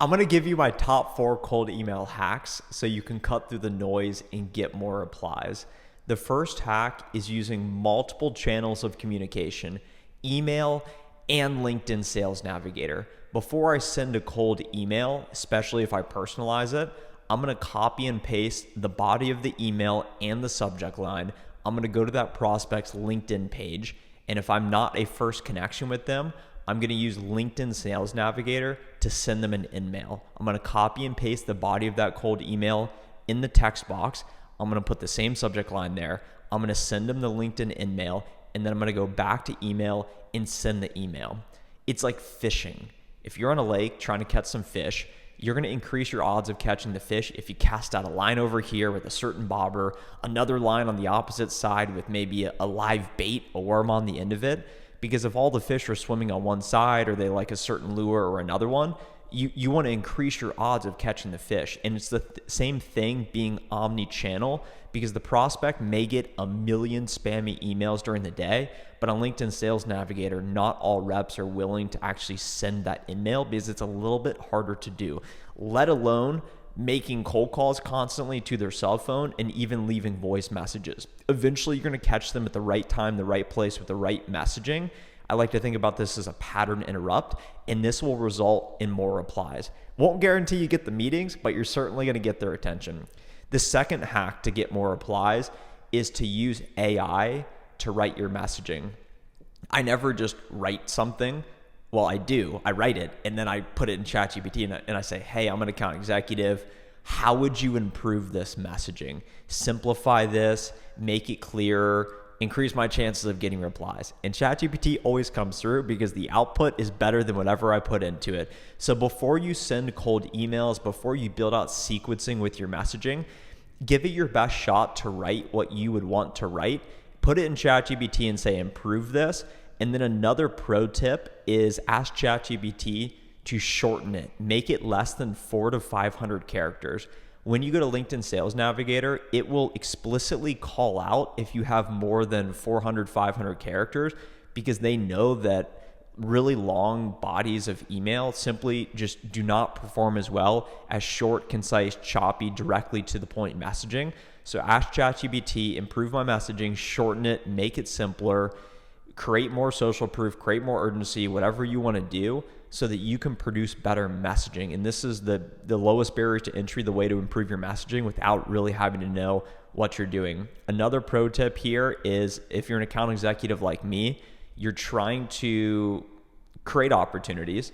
I'm going to give you my top 4 cold email hacks so you can cut through the noise and get more replies. The first hack is using multiple channels of communication, email and LinkedIn Sales Navigator. Before I send a cold email, especially if I personalize it, I'm going to copy and paste the body of the email and the subject line. I'm going to go to that prospect's LinkedIn page. And if I'm not a first connection with them, I'm going to use LinkedIn Sales Navigator to send them an in-mail. I'm going to copy and paste the body of that cold email in the text box. I'm going to put the same subject line there. I'm going to send them the LinkedIn in-mail, and then I'm going to go back to email and send the email. It's like fishing. If you're on a lake trying to catch some fish, you're going to increase your odds of catching the fish if you cast out a line over here with a certain bobber, another line on the opposite side with maybe a live bait, a worm on the end of it. Because if all the fish are swimming on one side or they like a certain lure or another one, you want to increase your odds of catching the fish. And it's the same thing being omni-channel, because the prospect may get a million spammy emails during the day, but on LinkedIn Sales Navigator, not all reps are willing to actually send that email because it's a little bit harder to do, let alone making cold calls constantly to their cell phone and even leaving voice messages. Eventually, you're going to catch them at the right time, the right place with the right messaging. I like to think about this as a pattern interrupt, and this will result in more replies. Won't guarantee you get the meetings, but you're certainly going to get their attention. The second hack to get more replies is to use AI to write your messaging. I never just write something. Well, I do. I write it, and then I put it in ChatGPT, and I say, hey, I'm an account executive. How would you improve this messaging? Simplify this, make it clearer, increase my chances of getting replies. And ChatGPT always comes through because the output is better than whatever I put into it. So before you send cold emails, before you build out sequencing with your messaging, give it your best shot to write what you would want to write. Put it in ChatGPT and say, improve this. And then another pro tip is ask ChatGPT to shorten it. Make it less than 400 to 500 characters. When you go to LinkedIn Sales Navigator, it will explicitly call out if you have more than 400, 500 characters, because they know that really long bodies of email simply just do not perform as well as short, concise, choppy, directly to the point messaging. So ask ChatGPT, improve my messaging, shorten it, make it simpler, create more social proof, create more urgency, whatever you want to do so that you can produce better messaging. And this is the lowest barrier to entry, the way to improve your messaging without really having to know what you're doing. Another pro tip here is if you're an account executive like me, you're trying to create opportunities,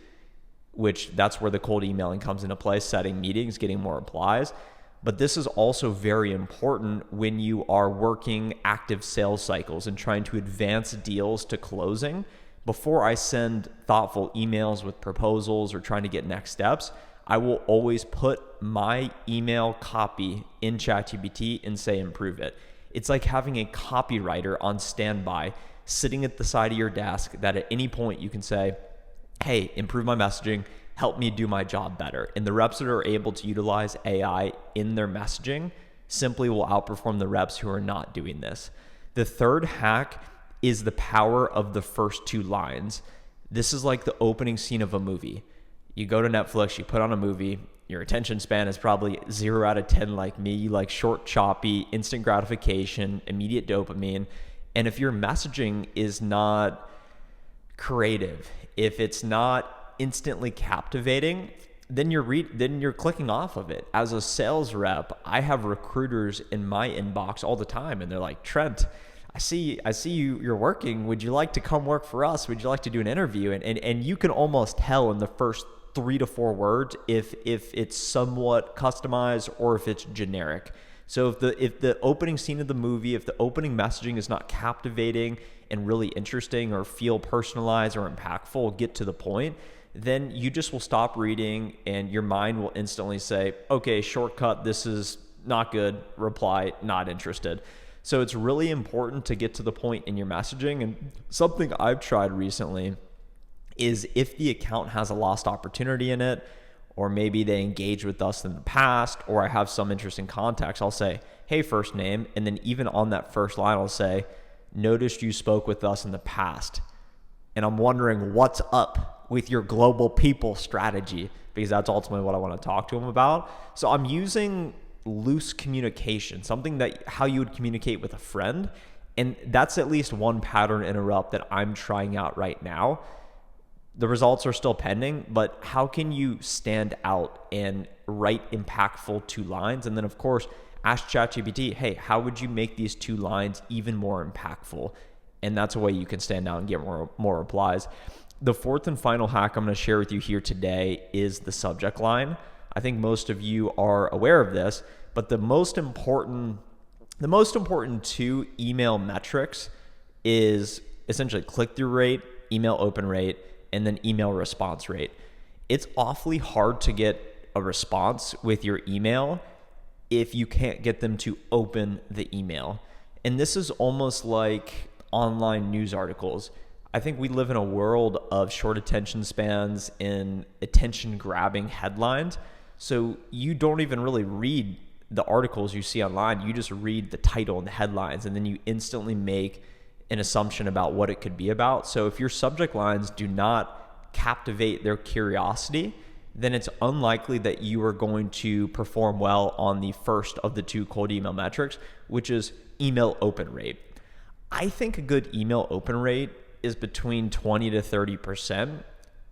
which that's where the cold emailing comes into play, setting meetings, getting more replies. But this is also very important when you are working active sales cycles and trying to advance deals to closing. Before I send thoughtful emails with proposals or trying to get next steps, I will always put my email copy in ChatGPT and say, improve it. It's like having a copywriter on standby sitting at the side of your desk that at any point you can say, hey, improve my messaging, help me do my job better. And the reps that are able to utilize AI in their messaging simply will outperform the reps who are not doing this. The third hack is the power of the first 2 lines. This is like the opening scene of a movie. You go to Netflix, you put on a movie, your attention span is probably 0 out of 10 like me. You like short, choppy, instant gratification, immediate dopamine. And if your messaging is not creative, if it's not instantly captivating, then you're clicking off of it. As a sales rep, I have recruiters in my inbox all the time, and they're like, Trent, I see you're working. Would you like to come work for us? Would you like to do an interview? And you can almost tell in the first 3 to 4 words if it's somewhat customized or if it's generic. So if the opening scene of the movie, if the opening messaging is not captivating and really interesting or feel personalized or impactful, get to the point, then you just will stop reading and your mind will instantly say, okay, shortcut, this is not good, reply, not interested. So it's really important to get to the point in your messaging. And something I've tried recently is if the account has a lost opportunity in it, or maybe they engaged with us in the past, or I have some interesting context, I'll say, hey, first name. And then even on that first line, I'll say, noticed you spoke with us in the past. And I'm wondering what's up. with your global people strategy, because that's ultimately what I want to talk to them about. So I'm using loose communication, something that how you would communicate with a friend. And that's at least one pattern interrupt that I'm trying out right now. The results are still pending, but how can you stand out and write impactful 2 lines? And then of course, ask ChatGPT, hey, how would you make these 2 lines even more impactful? And that's a way you can stand out and get more replies. The 4th and final hack I'm going to share with you here today is the subject line. I think most of you are aware of this, but the most important 2 email metrics is essentially click-through rate, email open rate, and then email response rate. It's awfully hard to get a response with your email if you can't get them to open the email. And this is almost like online news articles. I think we live in a world of short attention spans and attention-grabbing headlines. So you don't even really read the articles you see online. You just read the title and the headlines, and then you instantly make an assumption about what it could be about. So if your subject lines do not captivate their curiosity, then it's unlikely that you are going to perform well on the first of the 2 cold email metrics, which is email open rate. I think a good email open rate is between 20 to 30%.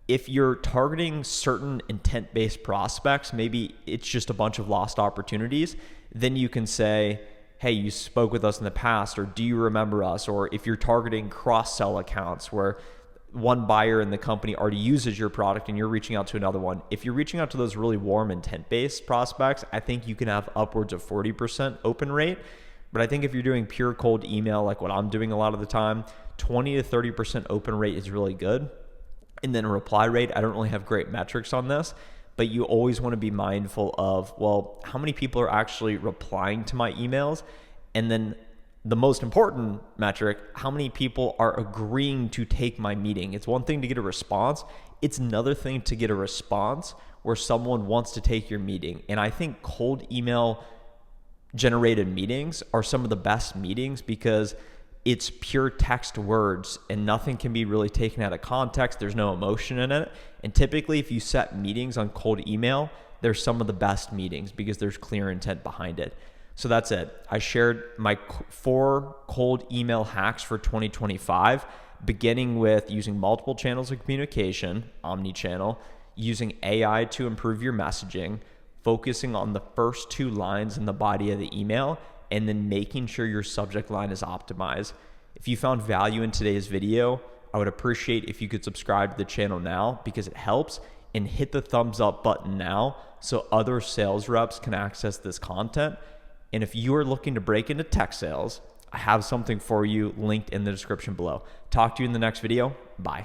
If you're targeting certain intent-based prospects, maybe it's just a bunch of lost opportunities, then you can say, hey, you spoke with us in the past, or do you remember us? Or if you're targeting cross-sell accounts where one buyer in the company already uses your product and you're reaching out to another one, if you're reaching out to those really warm intent-based prospects, I think you can have upwards of 40% open rate. But I think if you're doing pure cold email, like what I'm doing a lot of the time, 20 to 30% open rate is really good. And then reply rate, I don't really have great metrics on this, but you always want to be mindful of, well, how many people are actually replying to my emails? And then the most important metric, how many people are agreeing to take my meeting? It's one thing to get a response. It's another thing to get a response where someone wants to take your meeting. And I think cold email generated meetings are some of the best meetings because it's pure text words and nothing can be really taken out of context. There's no emotion in it. And typically if you set meetings on cold email, they're some of the best meetings because there's clear intent behind it. So that's it. I shared my 4 cold email hacks for 2025, beginning with using multiple channels of communication, omni-channel, using AI to improve your messaging, focusing on the first 2 lines in the body of the email, and then making sure your subject line is optimized. If you found value in today's video, I would appreciate if you could subscribe to the channel now because it helps, and hit the thumbs up button now so other sales reps can access this content. And if you are looking to break into tech sales, I have something for you linked in the description below. Talk to you in the next video. Bye.